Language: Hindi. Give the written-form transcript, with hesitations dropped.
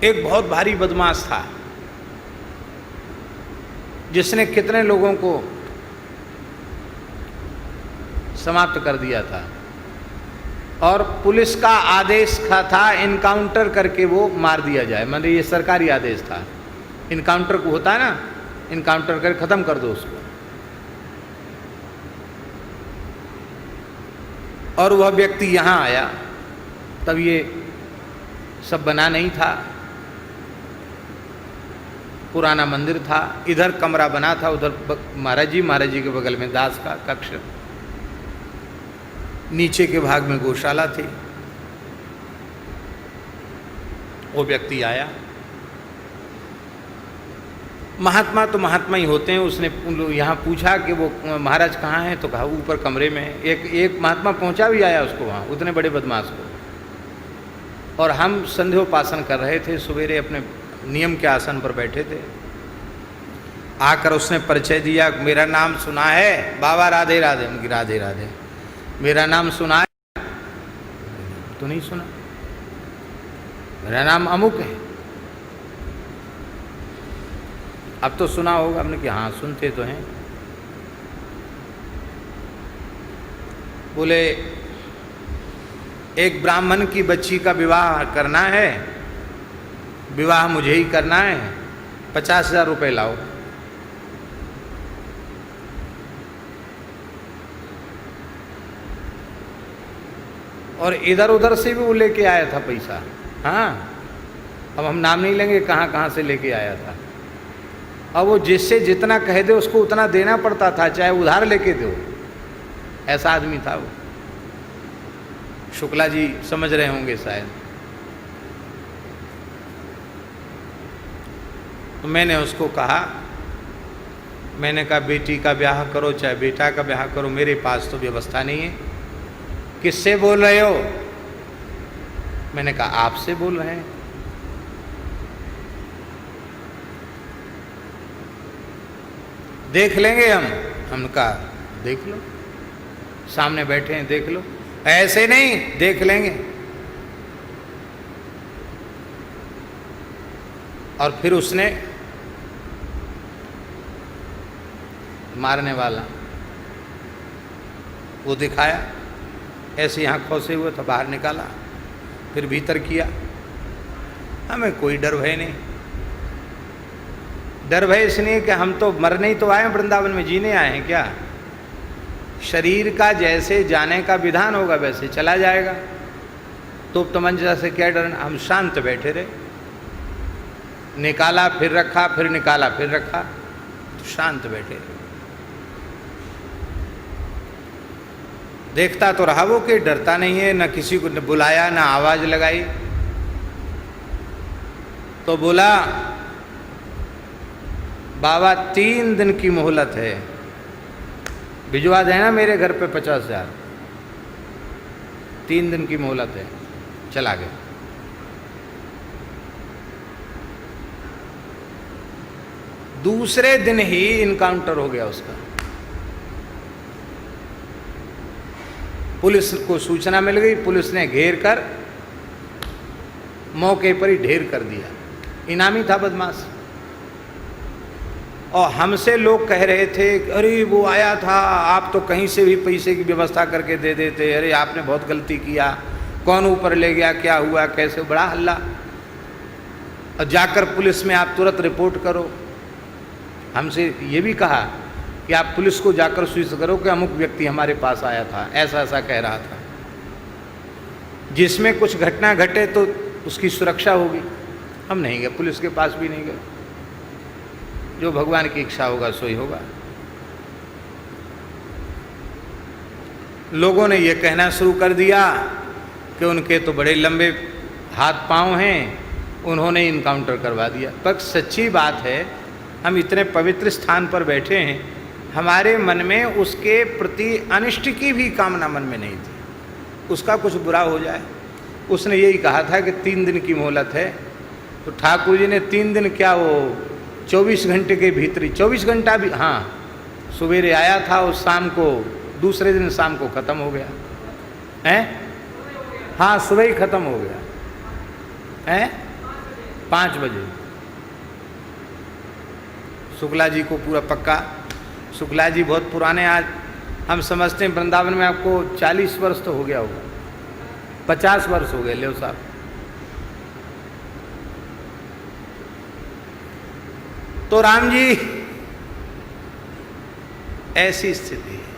एक बहुत भारी बदमाश था जिसने कितने लोगों को समाप्त कर दिया था, और पुलिस का आदेश था इनकाउंटर करके वो मार दिया जाए। मतलब ये सरकारी आदेश था, इनकाउंटर को होता है ना, इनकाउंटर कर खत्म कर दो उसको। और वह व्यक्ति यहाँ आया, तब ये सब बना नहीं था, पुराना मंदिर था, इधर कमरा बना था, उधर महाराज जी के बगल में दास का कक्ष, नीचे के भाग में गौशाला थी। वो व्यक्ति आया, महात्मा तो महात्मा ही होते हैं, उसने यहाँ पूछा कि वो महाराज कहाँ हैं, तो कहा ऊपर कमरे में। एक महात्मा पहुँचा भी आया उसको वहाँ, उतने बड़े बदमाश को। और हम संध्योपासन कर रहे थे, सवेरे अपने नियम के आसन पर बैठे थे। आकर उसने परिचय दिया, मेरा नाम सुना है बाबा, राधे राधे। उनकी राधे राधे। मेरा नाम सुना है? तो नहीं सुना, मेरा नाम अमुक है। अब तो सुना होगा। हमने कहा हाँ सुनते तो हैं। बोले एक ब्राह्मण की बच्ची का विवाह करना है, विवाह मुझे ही करना है, 50,000 रुपये लाओ। और इधर उधर से भी वो लेके आया था पैसा। हाँ, अब हम नाम नहीं लेंगे कहाँ कहाँ से लेके आया था। अब वो जिससे जितना कह दे उसको उतना देना पड़ता था, चाहे उधार लेके दो। ऐसा आदमी था वो। शुक्ला जी समझ रहे होंगे शायद। तो मैंने उसको कहा, मैंने कहा बेटी का ब्याह करो चाहे बेटा का ब्याह करो, मेरे पास तो व्यवस्था नहीं है। किससे बोल रहे हो? मैंने कहा आपसे बोल रहे हैं। देख लेंगे हम। हमने कहा देख लो, सामने बैठे हैं, देख लो। ऐसे नहीं, देख लेंगे। और फिर उसने मारने वाला वो दिखाया, ऐसे यहाँ खोसे हुए था, बाहर निकाला, फिर भीतर किया। हमें कोई डर भय नहीं। डर भय इसलिए कि हम तो मरने ही तो आए हैं, वृंदावन में जीने आए हैं क्या? शरीर का जैसे जाने का विधान होगा वैसे चला जाएगा। तो तमंचा से क्या डरना। हम शांत बैठे रहे, निकाला फिर रखा, फिर निकाला फिर रखा, तो शांत बैठे रहे। देखता तो रहा वो कि डरता नहीं है, न किसी को बुलाया न आवाज लगाई। तो बोला बाबा 3 दिन की मोहलत है, भिजवा देना मेरे घर पे 50,000। 3 दिन की मोहलत है। चला गया। दूसरे दिन ही इनकाउंटर हो गया उसका। पुलिस को सूचना मिल गई, पुलिस ने घेर कर मौके पर ही ढेर कर दिया। इनामी था बदमाश। और हमसे लोग कह रहे थे अरे वो आया था, आप तो कहीं से भी पैसे की व्यवस्था करके दे देते, अरे आपने बहुत गलती किया, कौन ऊपर ले गया, क्या हुआ, कैसे, बड़ा हल्ला। और जाकर पुलिस में आप तुरंत रिपोर्ट करो। हमसे ये भी कहा कि आप पुलिस को जाकर सूचित करो कि अमुक व्यक्ति हमारे पास आया था, ऐसा ऐसा कह रहा था। जिसमें कुछ घटना घटे तो उसकी सुरक्षा होगी। हम नहीं गए, पुलिस के पास भी नहीं गए। जो भगवान की इच्छा होगा सो ही होगा। लोगों ने ये कहना शुरू कर दिया कि उनके तो बड़े लंबे हाथ पांव हैं, उन्होंने इनकाउंटर करवा दिया। पर सच्ची बात है, हम इतने पवित्र स्थान पर बैठे हैं, हमारे मन में उसके प्रति अनिष्ट की भी कामना मन में नहीं थी, उसका कुछ बुरा हो जाए। उसने यही कहा था कि 3 दिन की मोहलत है। तो ठाकुर जी ने 3 दिन क्या, वो 24 घंटे के भीतर ही, 24 घंटा भी, हाँ, सवेरे आया था और शाम को, दूसरे दिन शाम को ख़त्म हो गया है। हाँ, सुबह ही ख़त्म हो गया है। 5 बजे। शुक्ला जी को पूरा पक्का। शुक्ला जी बहुत पुराने, आज हम समझते हैं वृंदावन में आपको 40 वर्ष तो हो गया होगा, 50 वर्ष हो गए ले साहब। तो राम जी ऐसी स्थिति है।